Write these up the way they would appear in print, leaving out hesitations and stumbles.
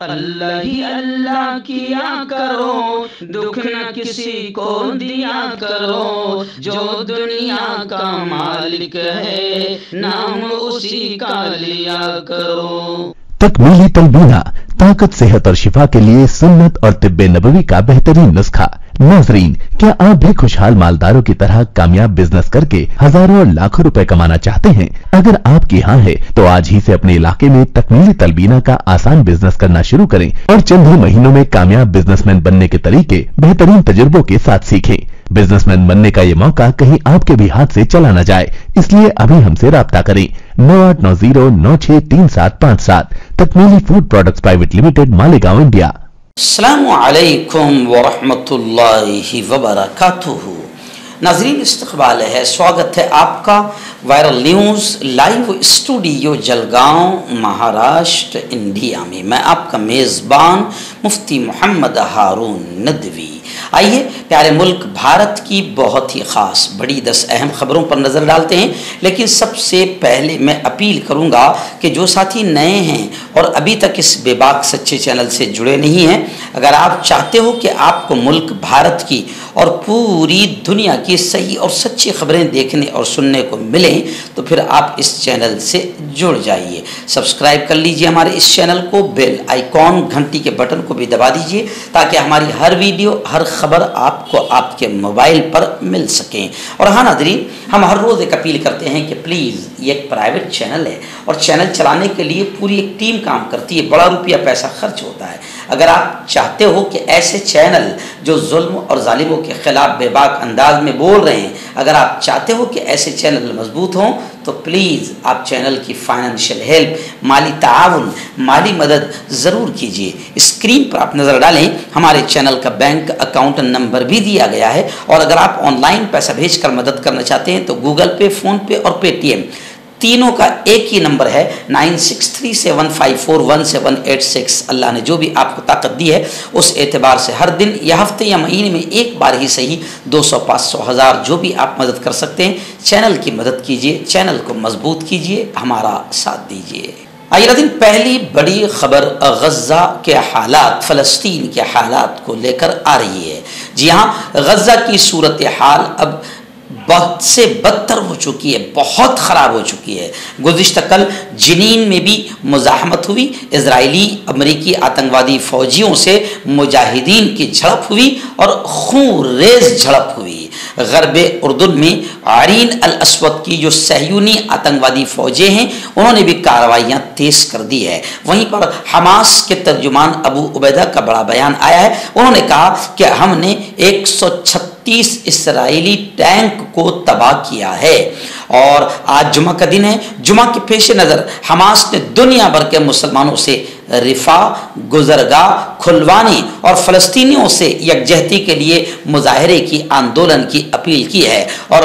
اللہ ہی اللہ کیا کرو، دکھ نہ کسی کو دیا کرو، جو دنیا کا مالک ہے نام اسی کا لیا کرو۔ تکمیلی تلبینہ طاقت، صحت اور شفا کے لیے سنت اور طب نبوی کا بہترین نسخہ۔ ناظرین، کیا آپ بھی خوشحال مالداروں کی طرح کامیاب بزنس کر کے ہزاروں اور لاکھوں روپے کمانا چاہتے ہیں؟ اگر آپ کی ہاں ہے تو آج ہی سے اپنے علاقے میں تکمیلی تلبینہ کا آسان بزنس کرنا شروع کریں اور چند ہی مہینوں میں کامیاب بزنس مین بننے کے طریقے بہترین تجربوں کے ساتھ سیکھیں۔ بزنس مین بننے کا یہ موقع کہیں آپ کے بھی ہاتھ سے چلا نہ جائے، اس لیے ابھی ہم سے رابطہ کریں۔ 9890963757 Takmeeli food products private limited, Malegaon, India. السلام علیکم ورحمۃ اللہ وبرکاتہ۔ ناظرین، استقبال ہے، سواگت ہے آپ کا viral news live studio Jalgaon, Maharashtra, India میں۔ میں آپ کا میزبان مفتی محمد ہارون ندوی۔ آئیے پیارے ملک بھارت کی بہت ہی خاص بڑی 10 اہم خبروں پر نظر ڈالتے ہیں، لیکن سب سے پہلے میں اپیل کروں گا کہ جو ساتھی نئے ہیں اور ابھی تک اس بے باک سچے چینل سے جڑے نہیں ہیں، اگر آپ چاہتے ہو کہ آپ کو ملک بھارت کی اور پوری دنیا کی صحیح اور سچی خبریں دیکھنے اور سننے کو ملیں تو پھر آپ اس چینل سے جڑ جائیے۔ سبسکرائب کر لیجئے ہمارے اس چینل کو، بیل آئیکن گھنٹی کے بٹن کو بھی دبا دیجئے تاکہ ہماری ہر ویڈیو، ہر خبر آپ کو آپ کے موبائل پر مل سکیں۔ اور ہاں ناظرین، ہم ہر روز ایک اپیل کرتے ہیں کہ پلیز، یہ ایک پرائیویٹ چینل ہے اور چینل چلانے کے لیے پوری ایک ٹیم کام کرتی ہے، بڑا روپیہ پیسہ خرچ ہوتا ہے۔ اگر آپ چاہتے ہو کہ ایسے چینل جو ظلم اور ظالموں کے خلاف بے باک انداز میں بول رہے ہیں، اگر آپ چاہتے ہو کہ ایسے چینل مضبوط ہوں تو پلیز آپ چینل کی فائنینشیل ہیلپ، مالی تعاون، مالی مدد ضرور کیجیے۔ اسکرین پر آپ نظر ڈالیں، ہمارے چینل کا بینک اکاؤنٹ نمبر بھی دیا گیا ہے، اور اگر آپ آن لائن پیسہ بھیج کر مدد کرنا چاہتے ہیں تو گوگل پے، فون پے اور پے ٹی ایم تینوں کا ایک ہی نمبر ہے 9637541786۔ اللہ نے جو بھی آپ کو طاقت دی ہے اس اعتبار سے ہر دن یا ہفتے یا مہینے میں ایک بار ہی صحیح 200، 500، 1000 جو بھی آپ مدد کر سکتے ہیں، چینل کی مدد کیجیے، چینل کو مضبوط کیجیے، ہمارا ساتھ دیجیے۔ آئیے دن پہلی بڑی خبر غزہ کے حالات، فلسطین کے حالات کو لے کر آ رہی ہے۔ جی ہاں، غزہ کی صورتحال اب بہت سے بدتر ہو چکی ہے، بہت خراب ہو چکی ہے۔ گزشتہ کل جنین میں بھی مزاحمت ہوئی، اسرائیلی امریکی آتنکوادی فوجیوں سے مجاہدین کی جھڑپ ہوئی اور خون ریز جھڑپ ہوئی۔ غرب اردن میں عرین الاسود کی جو صہیونی آتنکوادی فوجیں ہیں انہوں نے بھی کارروائیاں تیز کر دی ہے۔ وہیں پر حماس کے ترجمان ابو عبیدہ کا بڑا بیان آیا ہے، انہوں نے کہا کہ ہم نے 136 اسرائیلی ٹینک کو تباہ کیا ہے۔ اور آج جمعہ کا دن ہے، جمعہ کے پیش نظر حماس نے دنیا بھر کے مسلمانوں سے رفاع، گزرگاہ کھلوانے اور فلسطینیوں سے یکجہتی کے لیے مظاہرے کی، آندولن کی اپیل کی ہے۔ اور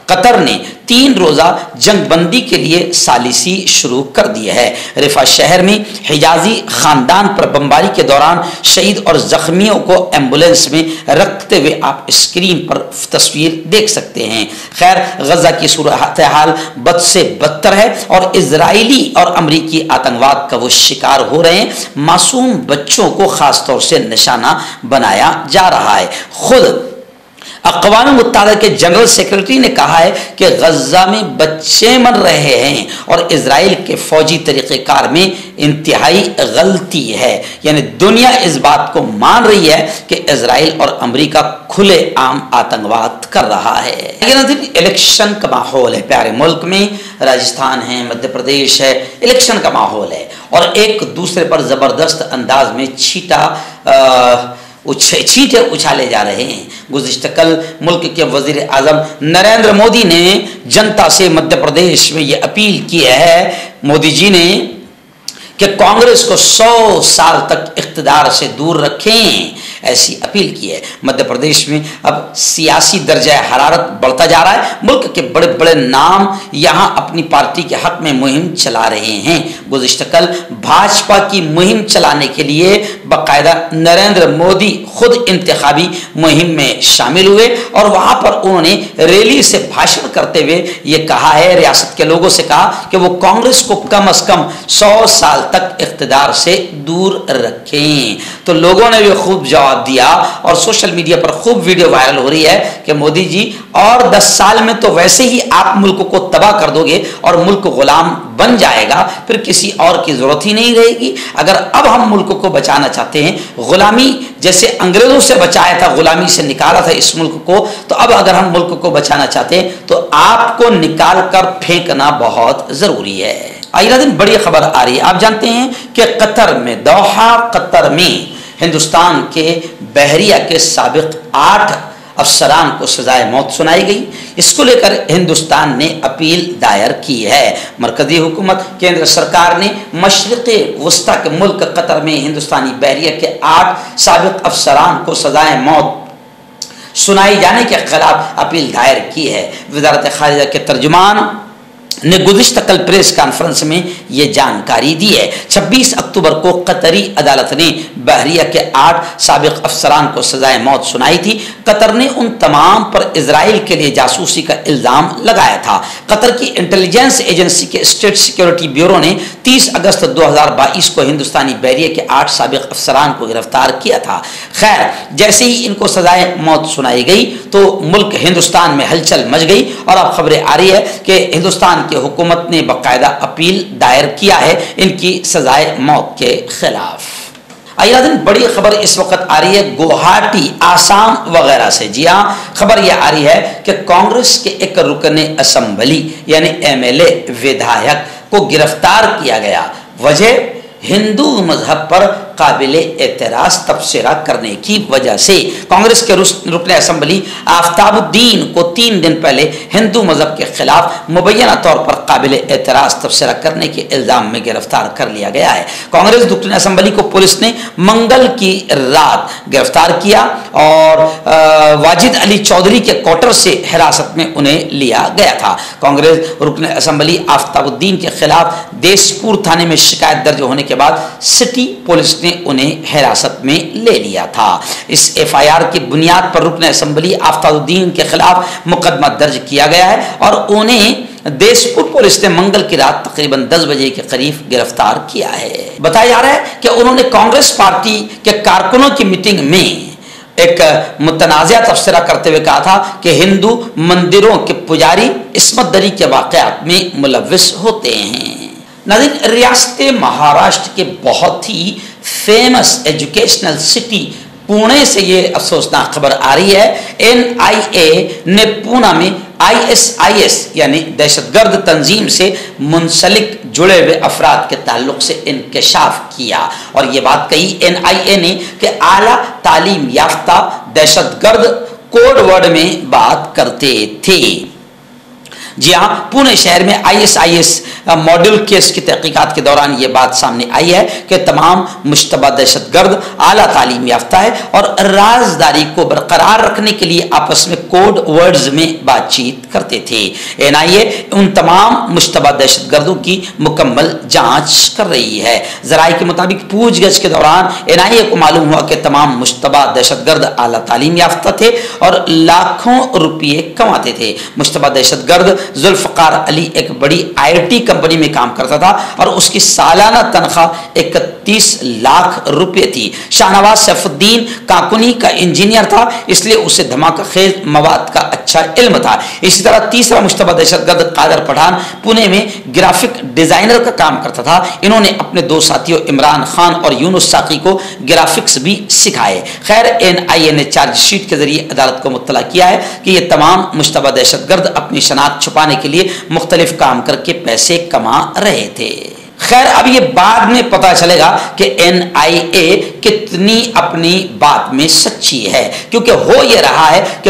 قطر نے 3 روزہ جنگ بندی کے لیے ثالثی شروع کر دی ہے۔ رفح شہر میں حجازی خاندان پر بمباری کے دوران شہید اور زخمیوں کو ایمبولینس میں رکھتے ہوئے آپ اسکرین پر تصویر دیکھ سکتے ہیں۔ خیر، غزہ کی صورتحال بد سے بدتر ہے اور اسرائیلی اور امریکی آتنکواد کا وہ شکار ہو رہے ہیں۔ معصوم بچوں کو خاص طور سے نشانہ بنایا جا رہا ہے۔ خود اقوام متحدہ کے جنرل سیکرٹری نے کہا ہے کہ غزہ میں بچے مر رہے ہیں اور اسرائیل کے فوجی طریقہ کار میں انتہائی غلطی ہے۔ یعنی دنیا اس بات کو مان رہی ہے کہ اسرائیل اور امریکہ کھلے عام آتنکواد کر رہا ہے۔ الیکشن کا ماحول ہے پیارے ملک میں، راجستھان ہے، مدھیہ پردیش ہے، الیکشن کا ماحول ہے اور ایک دوسرے پر زبردست انداز میں چھینٹے اچھالے جا رہے ہیں۔ گزشتہ کل ملک کے وزیر اعظم نریندر مودی نے جنتا سے مدھیہ پردیش میں یہ اپیل کی ہے، مودی جی نے، کہ کانگریس کو 100 سال تک اقتدار سے دور رکھیں۔ ایسی اپیل کی ہے۔ مدھیہ پردیش میں اب سیاسی درجہ حرارت بڑھتا جا رہا ہے۔ ملک کے بڑے بڑے نام یہاں اپنی پارٹی کے حق میں مہم چلا رہے ہیں۔ گزشتہ کل بھاجپا کی مہم چلانے کے لیے باقاعدہ نریندر مودی خود انتخابی مہم میں شامل ہوئے اور وہاں پر انہوں نے ریلی سے بھاشن کرتے ہوئے یہ کہا ہے، ریاست کے لوگوں سے کہا کہ وہ کانگریس کو کم از کم 100 سال تک اقتدار سے دور رکھیں۔ تو لوگوں نے بھی خوب جواب دیا اور سوشل میڈیا پر خوب ویڈیو وائرل ہو رہی ہے کہ مودی جی اور 10 سال میں تو ویسے ہی آپ ملک کو تباہ کر دو گے اور ملک غلام بن جائے گا، پھر کسی اور کی ضرورت ہی نہیں رہے گی۔ اگر اب ہم ملک کو بچانا چاہتے ہیں، غلامی جیسے انگریزوں سے بچایا تھا، غلامی سے نکالا تھا اس ملک کو، تو اب اگر ہم ملک کو بچانا چاہتے ہیں تو آپ کو نکال کر پھینکنا بہت ضروری ہے۔ آئیے دن بڑی خبر آ رہی ہے، آپ جانتے ہیں کہ قطر میں دوحہ قطر میں ہندوستان کے بحریہ کے سابق 8 افسران کو سزائے موت سنائی گئی۔ اس کو لے کر ہندوستان نے اپیل دائر کی ہے۔ مرکزی حکومت کیندر سرکار نے مشرق وسطی کے ملک قطر میں ہندوستانی بحریہ کے 8 سابق افسران کو سزائے موت سنائی جانے کے خلاف اپیل دائر کی ہے۔ وزارت خارجہ کے ترجمان نے گزشتہ کل پریس کانفرنس میں یہ جانکاری دی ہے۔ 26 اکتوبر کو قطری عدالت نے بحریہ کے 8 سابق افسران کو سزائے موت سنائی تھی۔ قطر نے ان تمام پر اسرائیل کے لیے جاسوسی کا الزام لگایا تھا۔ قطر کی انٹیلیجنس ایجنسی کے اسٹیٹ سیکیورٹی بیورو نے 30 اگست 2022 کو ہندوستانی بحریہ کے 8 سابق افسران کو گرفتار کیا تھا۔ خیر، جیسے ہی ان کو سزائے موت سنائی گئی تو ملک ہندوستان میں ہلچل مچ گئی اور اب خبریں آ رہی ہے کہ ہندوستان کہ حکومت نے باقاعدہ اپیل دائر کیا ہے ان کی سزائے موت کے خلاف۔ آئیے دن بڑی خبر اس وقت آ رہی ہے گوہاٹی، آسام وغیرہ سے۔ جی ہاں، خبر یہ آ رہی ہے کہ کانگریس کے ایک رکن اسمبلی یعنی MLA ودھایک کو گرفتار کیا گیا۔ وجہ ہندو مذہب پر قابل اعتراض تبصرہ کرنے کی وجہ سے۔ کانگریس کے رکن اسمبلی آفتاب الدین کو 3 دن پہلے ہندو مذہب کے خلاف مبینہ طور پر قابل اعتراض تبصرہ کرنے کے الزام میں گرفتار کر لیا گیا ہے۔ کانگریس رکن اسمبلی کو پولیس نے منگل کی رات گرفتار کیا اور واجد علی چودھری کے کوارٹر سے حراست میں انہیں لیا گیا تھا۔ کانگریس رکن اسمبلی آفتاب الدین کے خلاف دیس پور تھانے میں شکایت درج ہونے کے بعد سٹی پولیس نے انہیں حراست میں لے لیا تھا۔ اس FIR کی بنیاد پر رکن اسمبلی آفتاب الدین کے خلاف مقدمہ درج کیا گیا ہے اور انہیں دیس پور پولیس نے منگل کی رات تقریباً 10 بجے کے قریب گرفتار کیا ہے۔ بتایا جا رہا ہے کہ انہوں نے کانگریس پارٹی کے کارکنوں کی میٹنگ میں ایک متنازع تبصرہ کرتے ہوئے کہا تھا کہ ہندو مندروں کے پجاری عصمت دری کے واقعات میں ملوث ہوتے ہیں۔ ناظرین، ریاست مہاراشٹر کے بہت ہی فیمس ایجوکیشنل سٹی پونے سے یہ افسوسناک خبر آ رہی ہے۔ NIA نے پونا میں ISIS یعنی دہشت گرد تنظیم سے منسلک جڑے ہوئے افراد کے تعلق سے انکشاف کیا اور یہ بات کہی NIA نے کہ اعلیٰ تعلیم یافتہ دہشت گرد کوڈ ورڈ میں بات کرتے تھے۔ جی ہاں، پونے شہر میں ISIS ماڈل کیس کی تحقیقات کے دوران یہ بات سامنے آئی ہے کہ تمام مشتبہ دہشت گرد اعلیٰ تعلیم یافتہ ہے اور رازداری کو برقرار رکھنے کے لیے آپس میں کوڈ ورڈز میں بات چیت کرتے تھے۔ NIA ان تمام مشتبہ دہشت گردوں کی مکمل جانچ کر رہی ہے۔ ذرائع کے مطابق پوچھ گچھ کے دوران NIA کو معلوم ہوا کہ تمام مشتبہ دہشت گرد اعلیٰ تعلیم یافتہ تھے اور لاکھوں روپے کماتے تھے۔ مشتبہ دہشت گرد ذوالفقار علی ایک بڑی IT کمپنی میں کام کرتا تھا اور اس کی سالانہ تنخواہ 31 لاکھ روپے تھی۔ شاہنواز سیف الدین کانکنی کا انجینئر تھا، اس لیے اسے دھماکہ خیز مواد کا اچھا علم تھا۔ اسی طرح تیسرا مشتبہ دہشت گرد قادر پٹھان پونے میں گرافک ڈیزائنر کا کام کرتا تھا۔ انہوں نے اپنے 2 ساتھیوں عمران خان اور یونس ساقی کو گرافکس بھی سکھائے۔ خیر، NIA نے چارج شیٹ کے ذریعے عدالت کو مطلع کیا ہے کہ یہ تمام مشتبہ دہشت گرد اپنی شناخت چھپانے کے لیے مختلف کام کر کے پیسے کما رہے تھے۔ خیر، اب یہ بعد میں پتہ چلے گا کہ NIA کتنی اپنی بات میں سچی ہے، کیونکہ ہو یہ رہا ہے کہ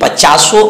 50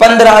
15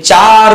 4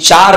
4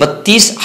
32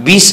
20